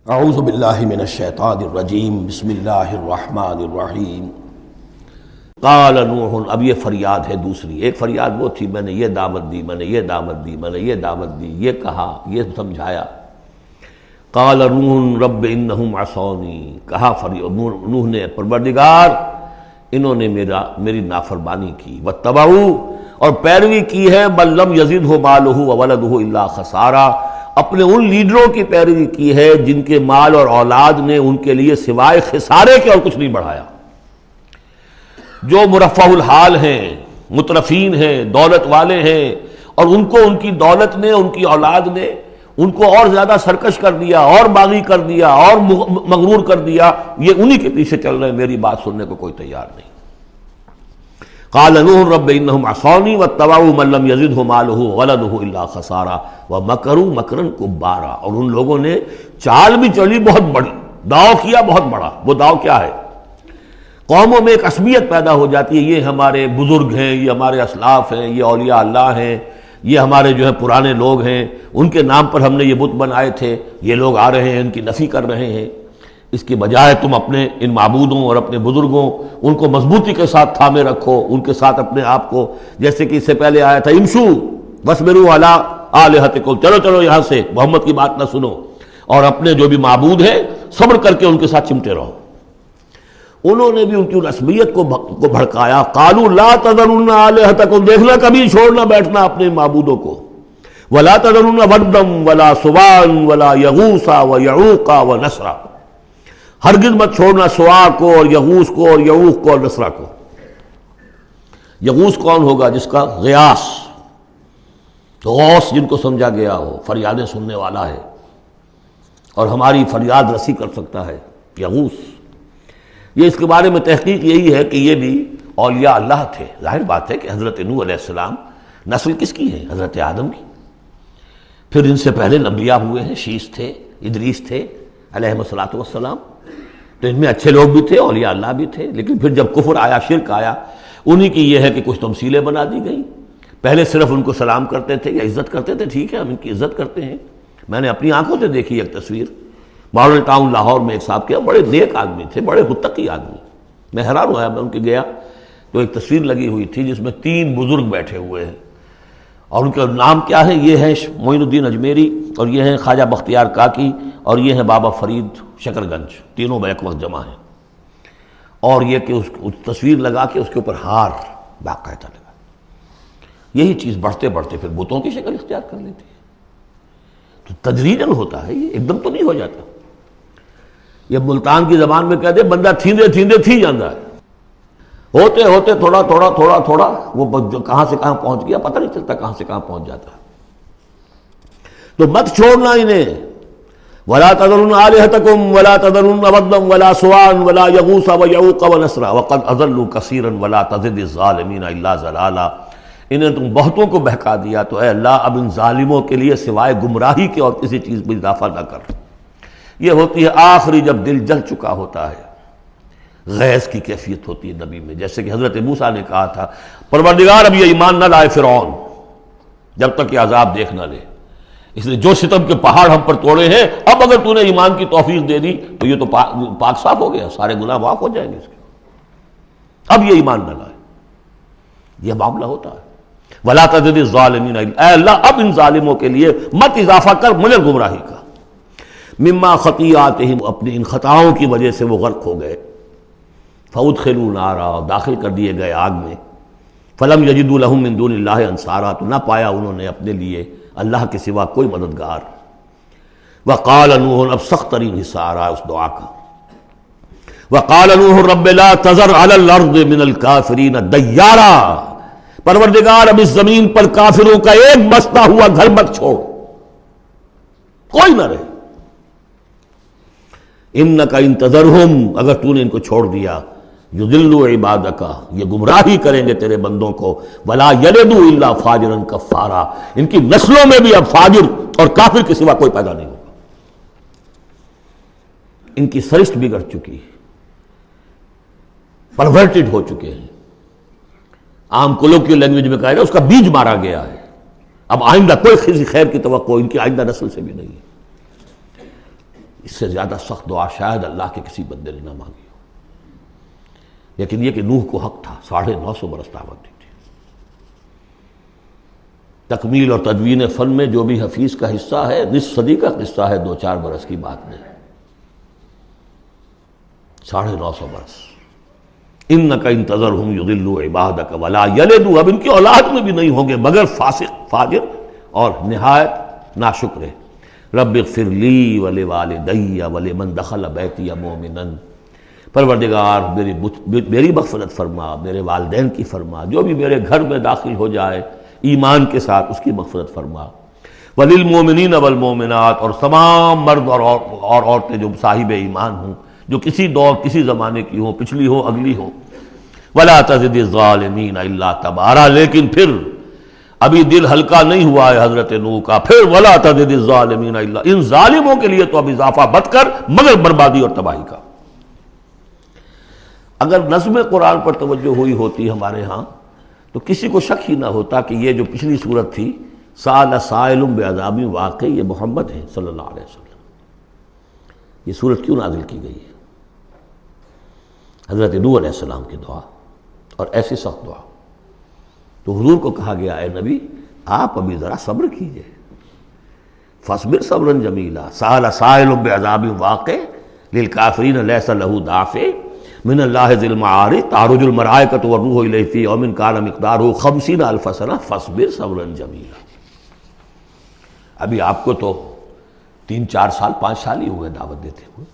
اعوذ باللہ من الشیطان الرجیم بسم اللہ الرحمن الرحیم قال نوح۔ اب یہ فریاد ہے دوسری، ایک فریاد وہ تھی میں نے یہ دعوت دی، میں نے یہ دعوت دی، میں نے یہ دعوت دی، یہ کہا، یہ سمجھایا۔ قال نوح رب انہم عصونی، کہا نوح نے پروردگار انہوں نے میری نافرمانی کی، واتبعوا اور پیروی کی ہے، بل لم یزدہ مالہ وولدہ الا خسارا، اپنے ان لیڈروں کی پیروی کی ہے جن کے مال اور اولاد نے ان کے لیے سوائے خسارے کے اور کچھ نہیں بڑھایا۔ جو مرفہ الحال ہیں، مترفین ہیں، دولت والے ہیں، اور ان کو ان کی دولت نے، ان کی اولاد نے ان کو اور زیادہ سرکش کر دیا، اور باغی کر دیا، اور مغرور کر دیا، یہ انہی کے پیچھے چل رہے ہیں، میری بات سننے کو کوئی تیار نہیں۔ قال نوح رب انہم عصونی واتبعوا من لم یزدہ مالہ وولدہ الا خسارا ومکروا مکرا کبارا، اور ان لوگوں نے چال بھی چلی بہت بڑی، داؤ کیا بہت بڑا۔ وہ داؤ کیا ہے؟ قوموں میں ایک عصبیت پیدا ہو جاتی ہے، یہ ہمارے بزرگ ہیں، یہ ہمارے اسلاف ہیں، یہ اولیاء اللہ ہیں، یہ ہمارے جو ہے پرانے لوگ ہیں، ان کے نام پر ہم نے یہ بت بنائے تھے، یہ لوگ آ رہے ہیں ان کی نفی کر رہے ہیں۔ اس کی بجائے تم اپنے ان معبودوں اور اپنے بزرگوں ان کو مضبوطی کے ساتھ تھامے رکھو، ان کے ساتھ اپنے آپ کو، جیسے کہ اس سے پہلے آیا تھا امشو واصبروا علی آلہتکم، چلو چلو یہاں سے، محمد کی بات نہ سنو، اور اپنے جو بھی معبود ہیں صبر کر کے ان کے ساتھ چمٹے رہو۔ انہوں نے بھی ان کی عصبیت کو بھڑکایا۔ قالوا لا تذرن آلہتکم، دیکھنا کبھی چھوڑنا بیٹھنا اپنے معبودوں کو، ولا تذرن ودا ولا سواعا ولا یغوث ویعوق ونسرا، ہرگز مت چھوڑنا سواع کو اور یغوث کو اور یعوق کو اور نسرا کو۔ یغوث کون ہوگا؟ جس کا غیاث، غوث جن کو سمجھا گیا ہو، فریادیں سننے والا ہے اور ہماری فریاد رسی کر سکتا ہے، یغوث۔ یہ اس کے بارے میں تحقیق یہی ہے کہ یہ بھی اولیاء اللہ تھے۔ ظاہر بات ہے کہ حضرت نوح علیہ السلام نسل کس کی ہے؟ حضرت آدم کی۔ پھر ان سے پہلے انبیاء ہوئے ہیں، شیث تھے، ادریس تھے علیہم الصلاۃ والسلام، تو ان میں اچھے لوگ بھی تھے، اولیاء اللہ بھی تھے، لیکن پھر جب کفر آیا، شرک آیا، انہی کی یہ ہے کہ کچھ تمثیلیں بنا دی گئیں۔ پہلے صرف ان کو سلام کرتے تھے یا عزت کرتے تھے، ٹھیک ہے ہم ان کی عزت کرتے ہیں۔ میں نے اپنی آنکھوں سے دیکھی ایک تصویر، ماڈل ٹاؤن لاہور میں ایک صاحب کے بڑے نیک آدمی تھے، بڑے متقی آدمی، میں حیران ہوا، میں ان کے گیا تو ایک تصویر لگی ہوئی تھی جس میں 3 بزرگ بیٹھے ہوئے ہیں، اور ان کا نام کیا ہے؟ یہ ہے معین الدین اجمیری، اور یہ ہیں خواجہ بختیار کاکی، اور یہ ہیں بابا فرید شکر گنج، تینوں بیک وقت جمع ہیں۔ اور یہ کہ اس تصویر لگا کے اس کے اوپر ہار باقاعدہ لگا۔ یہی چیز بڑھتے بڑھتے پھر بتوں کی شکل اختیار کر لیتی ہے۔ تو تدریجاً ہوتا ہے، یہ ایک دم تو نہیں ہو جاتا۔ یہ ملتان کی زبان میں کہتے ہیں بندہ تھیندے تھیندے تھی جاندہ ہے، ہوتے ہوتے تھوڑا تھوڑا تھوڑا تھوڑا وہ کہاں سے کہاں پہنچ گیا پتہ نہیں چلتا، کہاں سے کہاں پہنچ جاتا ہے۔ تو مت چھوڑنا انہیں، ولا تذرن آلہتکم ولا تذرن ودا ولا سواعا ولا یغوث ویعوق ونسرا وقد اضلوا کثیرا ولا تزد الظالمین الا ضلالا، انہیں تم بہتوں کو بہکا دیا، تو اے اللہ اب ان ظالموں کے لیے سوائے گمراہی کے اور کسی چیز میں اضافہ نہ کر۔ یہ ہوتی ہے آخری جب دل جل چکا ہوتا ہے، غیظ کی کیفیت ہوتی ہے نبی میں، جیسے کہ حضرت موسیٰ نے کہا تھا پروردگار اب یہ ایمان نہ لائے فرعون جب تک یہ عذاب دیکھ نہ لے، اس لیے جو ستم کے پہاڑ ہم پر توڑے ہیں، اب اگر تو نے ایمان کی توفیق دے دی تو یہ تو پاک صاف ہو گیا، سارے گناہ معاف ہو جائیں گے اس کے، اب یہ ایمان نہ لائے۔ یہ معاملہ ہوتا ہے۔ ولا تزد الظالمین، اے اللہ اب ان ظالموں کے لیے مت اضافہ کر مجھے گمراہی کا۔ مما خطیئاتہم، اپنی ان خطاؤں کی وجہ سے وہ غرق ہو گئے۔ فادخلوا نارا، داخل کر دیے گئے آگ میں۔ فلم یجدوا لہم من دون اللہ انصارا، تو نہ پایا انہوں نے اپنے لیے اللہ کے سوا کوئی مددگار۔ وقال نوح، اب سخت ترین حصہ آ رہا ہے اس دعا کا۔ وقال نوح رب لا تذر علی الارض من الکافرین دیارا، پروردگار اب اس زمین پر کافروں کا ایک بستا ہوا گھر مت چھوڑ، کوئی نہ رہے۔ انک ان تذرہم، اگر تو نے ان کو چھوڑ دیا، یضلوا عبادک، یہ گمراہی کریں گے تیرے بندوں کو، ولا یلدوا الا فاجرا کفارا، ان کی نسلوں میں بھی اب فاجر اور کافر کے سوا کوئی پیدا نہیں ہوگا۔ ان کی سرشت بگڑ چکی، پرورٹڈ ہو چکے ہیں، عام کولوکیل لینگویج میں کہا جائے اس کا بیج مارا گیا ہے، اب آئندہ کوئی خیر کی توقع ان کی آئندہ نسل سے بھی نہیں ہے۔ اس سے زیادہ سخت دعا شاید اللہ کے کسی بندے نے نہ مانگی ہو، لیکن یہ کہ نوح کو حق تھا، 950 برس دعوت دی تھی۔ تکمیل اور تدوین فن میں جو بھی حفیظ کا حصہ ہے، نصف صدی کا قصہ ہے، 2-4 برس کی بات نہیں، 950 برس۔ انک ان تذرہم یضلوا عبادک ولا یلدوا، اب ان کی اولاد میں بھی نہیں ہوں گے مگر فاسق، فاجر اور نہایت ناشکر۔ رب اغفر لی ولوالدی ولمن دخل بیتی مؤمنا، پروردگار میری مغفرت فرما، میرے والدین کی فرما، جو بھی میرے گھر میں داخل ہو جائے ایمان کے ساتھ اس کی مغفرت فرما، وللمؤمنین والمؤمنات، اور تمام مرد اور عورتیں جو صاحب ایمان ہوں، جو کسی دور کسی زمانے کی ہوں، پچھلی ہو اگلی ہو، ولا تزد الظالمین الا تبارا، لیکن پھر ابھی دل ہلکا نہیں ہوا ہے حضرت نوح کا، پھر ولا تزد الظالمین الا، ان ظالموں کے لیے تو اب اضافہ مت کر مگر بربادی اور تباہی کا۔ اگر نظم قرآن پر توجہ ہوئی ہوتی ہمارے ہاں تو کسی کو شک ہی نہ ہوتا کہ یہ جو پچھلی صورت تھی سأل سائل بعذاب واقع، یہ محمد ہے صلی اللہ علیہ وسلم۔ یہ صورت کیوں نازل کی گئی ہے؟ حضرت نوح علیہ السلام کی دعا، اور ایسی سخت دعا، تو حضور کو کہا گیا اے نبی آپ ابھی ذرا صبر کیجئے، فاصبر صبرا جمیلا، سأل سائل بعذاب واقع للکافرین لیس له دافع من اللہ ذی المعارج تعرج الملائکۃ والروح الیہ فی یوم کان مقدارہ 50,000 سنہ فاصبر صبرا جمیلا۔ ابھی آپ کو تو 3-4 سال 5 سال ہی ہوئے دعوت دیتے ہوئے،